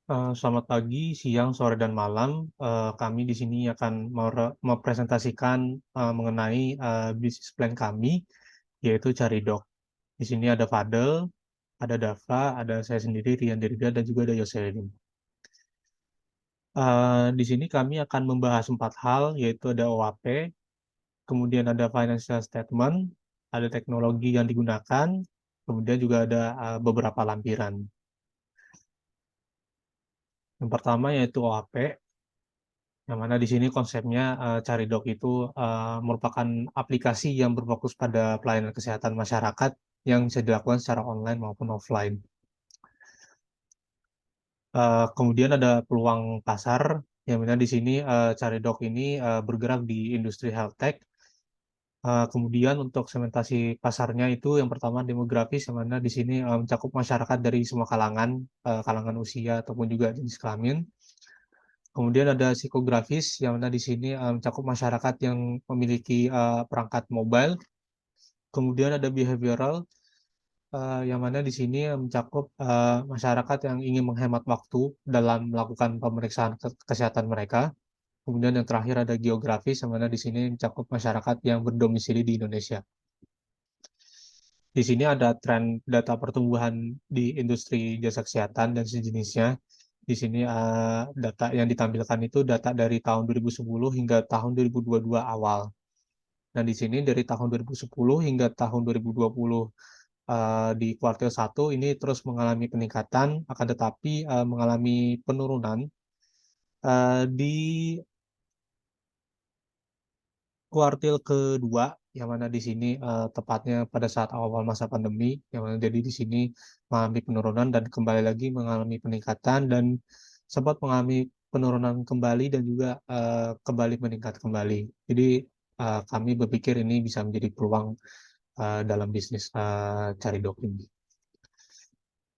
Selamat pagi, siang, sore, dan malam. Kami di sini akan mempresentasikan mengenai bisnis plan kami, yaitu Caridoc. Di sini ada Fadel, ada Dava, ada saya sendiri, Rian Dirga, dan juga ada Yoselin. Di sini kami akan membahas 4 hal, yaitu ada OAP, kemudian ada financial statement, ada teknologi yang digunakan, kemudian juga ada beberapa lampiran. Yang pertama yaitu OAP. Yang mana di sini konsepnya Caridoc itu merupakan aplikasi yang berfokus pada pelayanan kesehatan masyarakat yang bisa dilakukan secara online maupun offline. Kemudian ada peluang pasar, yang mana di sini Caridoc ini bergerak di industri health tech. Kemudian untuk segmentasi pasarnya itu yang pertama demografis, yang mana di sini mencakup masyarakat dari semua kalangan, kalangan usia ataupun juga jenis kelamin. Kemudian ada psikografis, yang mana di sini mencakup masyarakat yang memiliki perangkat mobile. Kemudian ada behavioral, yang mana di sini mencakup masyarakat yang ingin menghemat waktu dalam melakukan pemeriksaan kesehatan mereka. Kemudian yang terakhir ada geografis, yang mana di sini mencakup masyarakat yang berdomisili di Indonesia. Di sini ada tren data pertumbuhan di industri jasa kesehatan dan sejenisnya. Di sini data yang ditampilkan itu data dari tahun 2010 hingga tahun 2022 awal. Nah, di sini dari tahun 2010 hingga tahun 2020 di kuartil 1 ini terus mengalami peningkatan, akan tetapi mengalami penurunan di kuartil 2, yang mana di sini tepatnya pada saat awal masa pandemi, yang mana jadi di sini mengalami penurunan dan kembali lagi mengalami peningkatan dan sempat mengalami penurunan kembali dan juga kembali meningkat kembali. Jadi kami berpikir ini bisa menjadi peluang dalam bisnis Caridoc ini.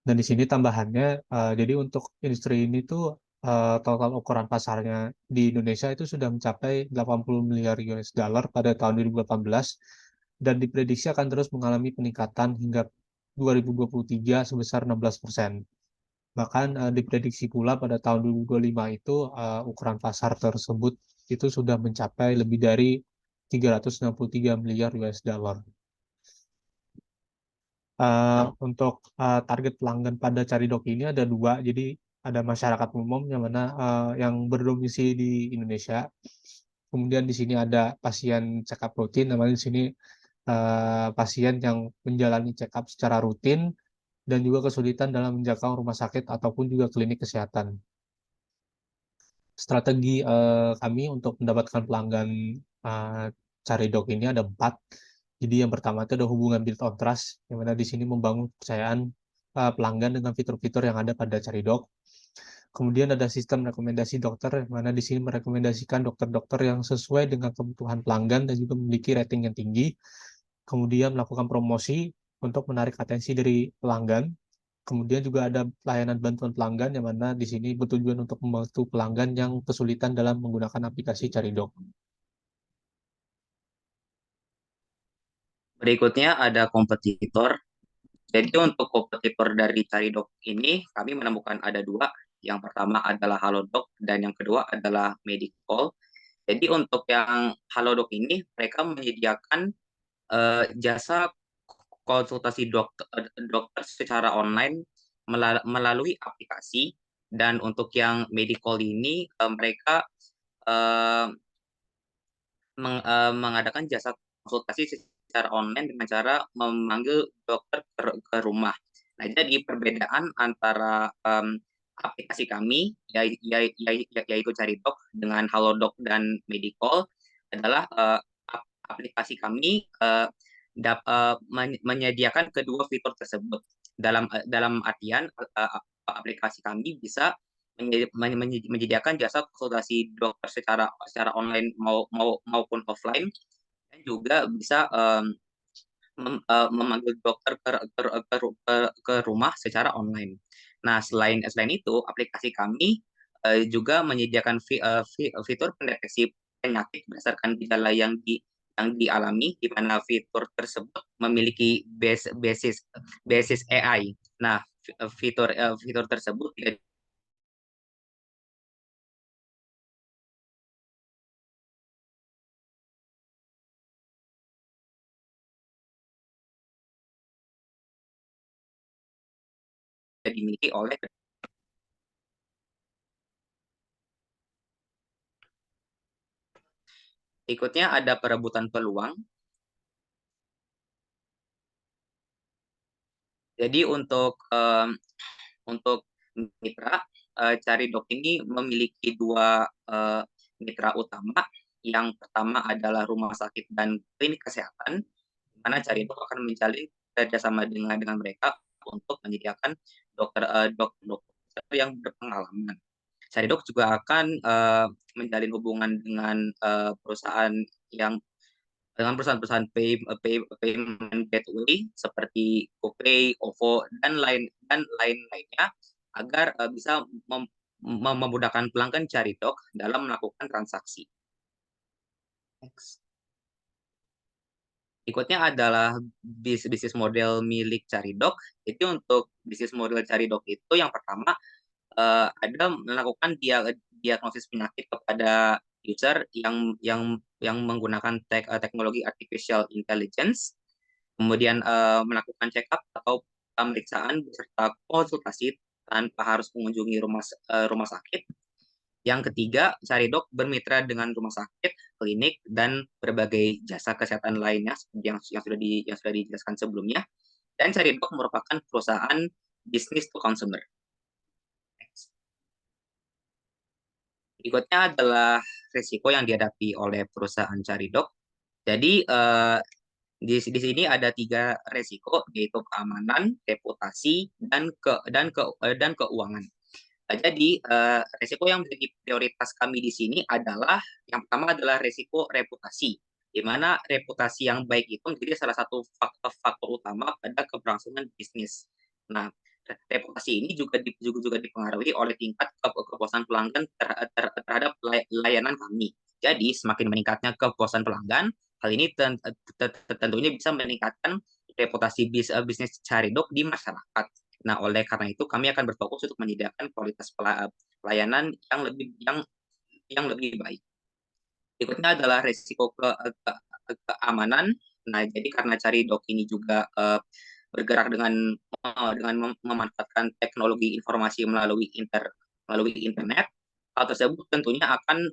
Dan di sini tambahannya, jadi untuk industri ini tuh total ukuran pasarnya di Indonesia itu sudah mencapai 80 miliar US dollar pada tahun 2018 dan diprediksi akan terus mengalami peningkatan hingga 2023 sebesar 16%. Bahkan diprediksi pula pada tahun 2025 itu ukuran pasar tersebut itu sudah mencapai lebih dari 363 miliar US dollar. Untuk target pelanggan pada Caridoc ini ada dua, jadi ada masyarakat umum yang mana yang berdomisili di Indonesia. Kemudian di sini ada pasien check up rutin, namanya di sini pasien yang menjalani check up secara rutin dan juga kesulitan dalam menjangkau rumah sakit ataupun juga klinik kesehatan. Strategi kami untuk mendapatkan pelanggan uh, Caridoc ini ada 4. Jadi yang pertama itu ada hubungan build on trust, yang mana di sini membangun kepercayaan pelanggan dengan fitur-fitur yang ada pada Caridoc. Kemudian ada sistem rekomendasi dokter, yang mana di sini merekomendasikan dokter-dokter yang sesuai dengan kebutuhan pelanggan dan juga memiliki rating yang tinggi. Kemudian melakukan promosi untuk menarik atensi dari pelanggan. Kemudian juga ada layanan bantuan pelanggan, yang mana di sini bertujuan untuk membantu pelanggan yang kesulitan dalam menggunakan aplikasi Caridoc. Berikutnya ada kompetitor. Jadi untuk kompetitor dari Caridoc ini kami menemukan ada dua. Yang pertama adalah Halodoc dan yang kedua adalah Medicall. Jadi untuk yang Halodoc ini mereka menyediakan jasa konsultasi dokter secara online melalui aplikasi, dan untuk yang Medicall ini mereka eh, mengadakan jasa konsultasi secara online dengan cara memanggil dokter ke rumah. Nah, jadi perbedaan antara aplikasi kami yaitu Caridoc dengan Halodoc dan Medicall adalah aplikasi kami menyediakan kedua fitur tersebut. Dalam artian aplikasi kami bisa menyediakan jasa konsultasi dokter secara online maupun offline, dan juga bisa memanggil dokter ke rumah secara online. Nah, selain itu, aplikasi kami juga menyediakan fitur pendeteksi penyakit berdasarkan gejala yang dialami, di mana fitur tersebut memiliki basis AI. Nah, fitur tersebut tidak dimiliki oleh. Berikutnya ada perebutan peluang. Jadi untuk mitra, Caridoc ini memiliki dua mitra utama. Yang pertama adalah rumah sakit dan klinik kesehatan, di mana Caridoc akan menjalin kerjasama dengan mereka untuk menyediakan dokter yang berpengalaman. Caridoc juga akan menjalin hubungan dengan perusahaan-perusahaan payment gateway seperti GoPay, OVO, dan lain-lainnya agar bisa memudahkan pelanggan Caridoc dalam melakukan transaksi. Next. Berikutnya adalah bisnis model milik Caridoc. Jadi untuk bisnis model Caridoc itu yang pertama ada melakukan diagnosis penyakit kepada user yang menggunakan teknologi artificial intelligence, kemudian melakukan check up atau pemeriksaan beserta konsultasi tanpa harus mengunjungi rumah sakit. Yang ketiga, Caridoc bermitra dengan rumah sakit, klinik, dan berbagai jasa kesehatan lainnya seperti yang sudah dijelaskan sebelumnya. Dan Caridoc merupakan perusahaan business to consumer. Berikutnya adalah risiko yang dihadapi oleh perusahaan Caridoc. Jadi di sini ada 3 risiko, yaitu keamanan, reputasi, dan keuangan. Jadi risiko yang menjadi prioritas kami di sini adalah yang pertama adalah risiko reputasi, di mana reputasi yang baik itu menjadi salah satu faktor utama pada keberlangsungan bisnis. Nah, reputasi ini juga dipengaruhi oleh tingkat kepuasan pelanggan terhadap layanan kami. Jadi, semakin meningkatnya kepuasan pelanggan, hal ini tentunya bisa meningkatkan reputasi bisnis Caridoc di masyarakat. Nah, oleh karena itu kami akan berfokus untuk menyediakan kualitas pelayanan yang lebih baik. Berikutnya adalah risiko keamanan. Nah, jadi karena Caridoc ini juga bergerak dengan memanfaatkan teknologi informasi melalui internet, hal tersebut tentunya akan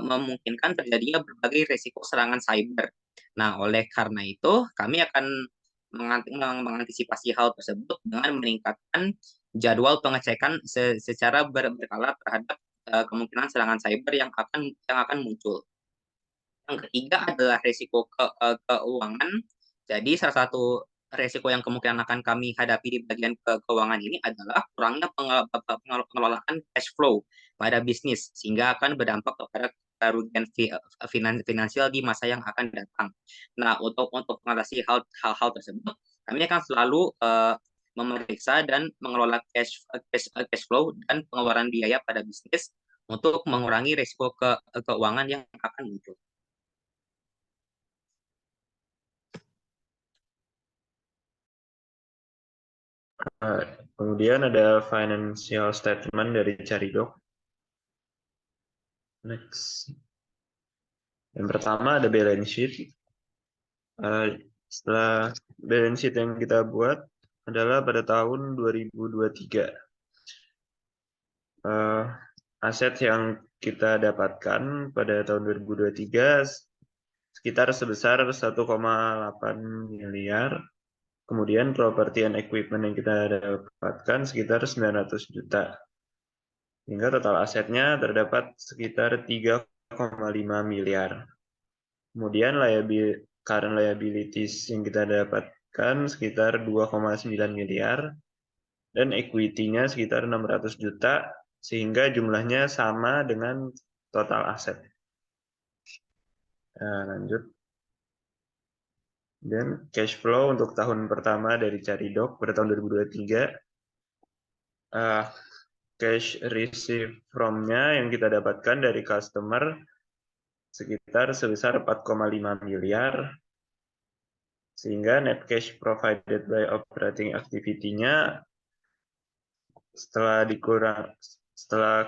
memungkinkan terjadinya berbagai risiko serangan cyber. Nah, oleh karena itu kami akan mengantisipasi hal tersebut dengan meningkatkan jadwal pengecekan secara berkala terhadap kemungkinan serangan cyber yang akan muncul. Yang ketiga adalah risiko keuangan. Jadi salah satu risiko yang kemungkinan akan kami hadapi di bagian keuangan ini adalah kurangnya pengelolaan cash flow pada bisnis, sehingga akan berdampak kepada kerugian finansial di masa yang akan datang. Nah, untuk mengatasi hal tersebut, kami akan selalu memeriksa dan mengelola cash flow dan pengeluaran biaya pada bisnis untuk mengurangi risiko keuangan yang akan muncul. Kemudian ada financial statement dari Caridoc. Next. Yang pertama ada balance sheet. Setelah balance sheet yang kita buat adalah pada tahun 2023. Aset yang kita dapatkan pada tahun 2023 sekitar sebesar 1,8 miliar. Kemudian property and equipment yang kita dapatkan sekitar 900 juta. Hingga total asetnya terdapat sekitar 3,5 miliar. Kemudian current liabilities yang kita dapatkan sekitar 2,9 miliar. Dan equity-nya sekitar 600 juta, sehingga jumlahnya sama dengan total aset. Nah, lanjut. Dan cash flow untuk tahun pertama dari Caridoc pada tahun 2023, cash receive from-nya yang kita dapatkan dari customer sekitar sebesar 4,5 miliar, sehingga net cash provided by operating activity-nya setelah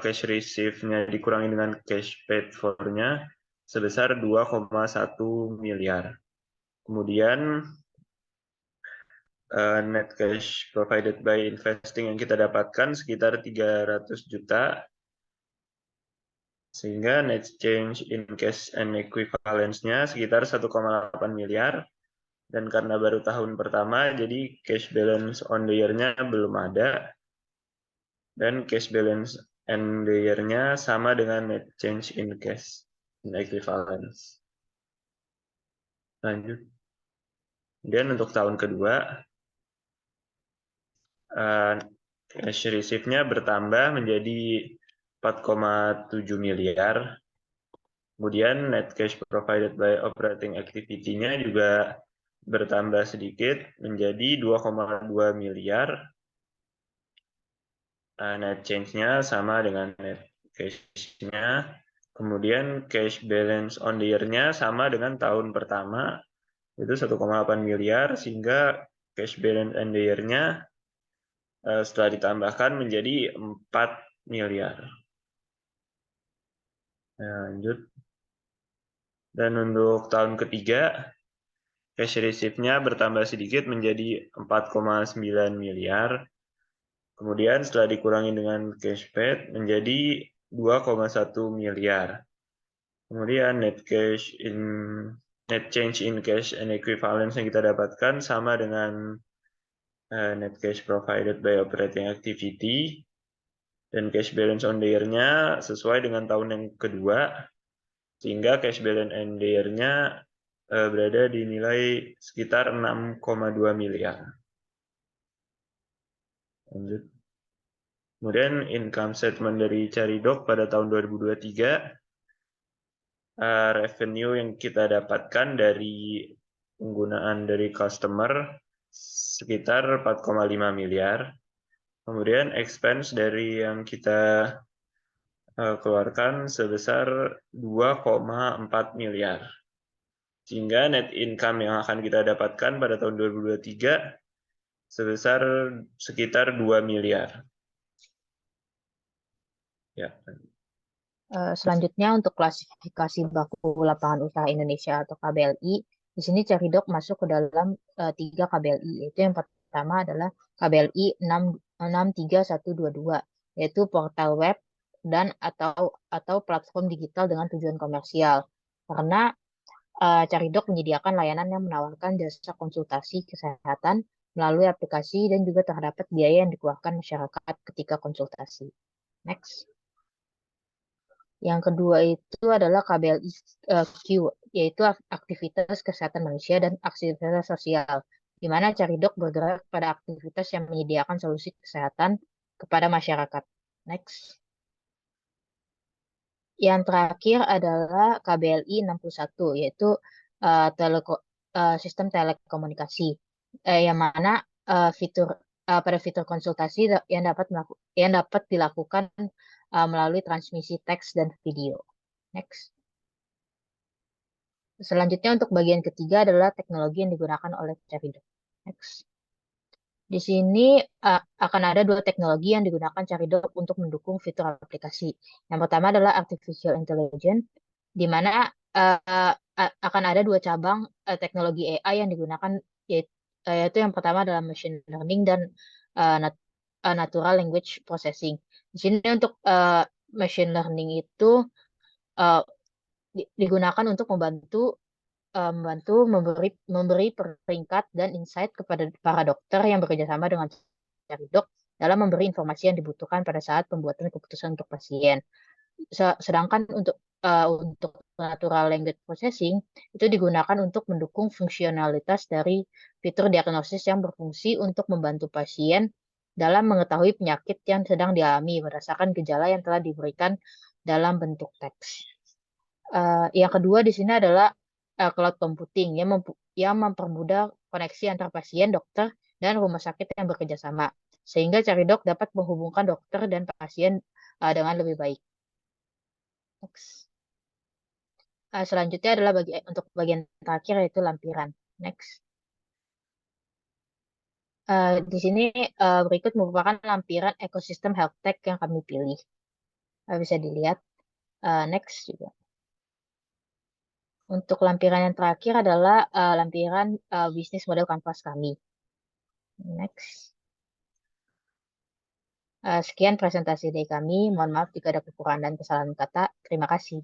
cash receive-nya dikurangi dengan cash paid for-nya sebesar 2,1 miliar. Kemudian net cash provided by investing yang kita dapatkan sekitar 300 juta, sehingga net change in cash and equivalents-nya sekitar 1,8 miliar. Dan karena baru tahun pertama, jadi cash balance on the year-nya belum ada. Dan cash balance end the year-nya sama dengan net change in cash and equivalents. Lanjut. Kemudian untuk tahun kedua, cash receive-nya bertambah menjadi 4,7 miliar. Kemudian net cash provided by operating activity-nya juga bertambah sedikit menjadi 2,2 miliar. Net change-nya sama dengan net cash-nya. Kemudian cash balance on the year-nya sama dengan tahun pertama, itu 1,8 miliar, sehingga cash balance on the year-nya setelah ditambahkan menjadi 4 miliar. Lanjut. Dan untuk tahun ketiga, cash receive-nya bertambah sedikit menjadi 4,9 miliar. Kemudian setelah dikurangi dengan cash paid menjadi 2,1 miliar. Kemudian net change in cash and equivalents yang kita dapatkan sama dengan net cash provided by operating activity, dan cash balance on the year-nya sesuai dengan tahun yang kedua, sehingga cash balance on the year-nya berada di nilai sekitar 6,2 miliar. Lanjut. Kemudian income statement dari Caridoc pada tahun 2023, revenue yang kita dapatkan dari penggunaan dari customer sekitar 4,5 miliar. Kemudian expense dari yang kita keluarkan sebesar 2,4 miliar. Sehingga net income yang akan kita dapatkan pada tahun 2023 sebesar sekitar 2 miliar. Ya. Selanjutnya untuk klasifikasi baku lapangan usaha Indonesia atau KBLI, di sini Caridoc masuk ke dalam 3 KBLI, yaitu yang pertama adalah KBLI 63122, yaitu portal web dan atau platform digital dengan tujuan komersial. Karena Caridoc menyediakan layanan yang menawarkan jasa konsultasi kesehatan melalui aplikasi dan juga terdapat biaya yang dikeluarkan masyarakat ketika konsultasi. Next. Yang kedua itu adalah KBLI Q, yaitu aktivitas kesehatan manusia dan aktivitas sosial, di mana Caridoc bergerak pada aktivitas yang menyediakan solusi kesehatan kepada masyarakat. Next. Yang terakhir adalah KBLI 61, yaitu sistem telekomunikasi, yang mana pada fitur konsultasi yang dapat dilakukan melalui transmisi teks dan video. Next. Selanjutnya untuk bagian ketiga adalah teknologi yang digunakan oleh Caridoc. Next. Di sini akan ada 2 teknologi yang digunakan Caridoc untuk mendukung fitur aplikasi. Yang pertama adalah Artificial Intelligence, di mana akan ada 2 cabang teknologi AI yang digunakan, yaitu yang pertama adalah Machine Learning dan Natural Language Processing. Di sini untuk Machine Learning itu digunakan untuk membantu memberi peringkat dan insight kepada para dokter yang bekerjasama dengan Caridoc dalam memberi informasi yang dibutuhkan pada saat pembuatan keputusan untuk pasien. Sedangkan untuk natural language processing itu digunakan untuk mendukung fungsionalitas dari fitur diagnosis yang berfungsi untuk membantu pasien dalam mengetahui penyakit yang sedang dialami berdasarkan gejala yang telah diberikan dalam bentuk teks. Yang kedua di sini adalah cloud computing yang mempermudah koneksi antar pasien, dokter, dan rumah sakit yang bekerja sama, sehingga Caridoc dapat menghubungkan dokter dan pasien dengan lebih baik. Next. Selanjutnya adalah untuk bagian terakhir, yaitu lampiran. Next. Di sini berikut merupakan lampiran ekosistem health tech yang kami pilih. Bisa dilihat. Next juga. Untuk lampiran yang terakhir adalah lampiran bisnis model kanvas kami. Next. Sekian presentasi dari kami. Mohon maaf jika ada kekurangan dan kesalahan kata. Terima kasih.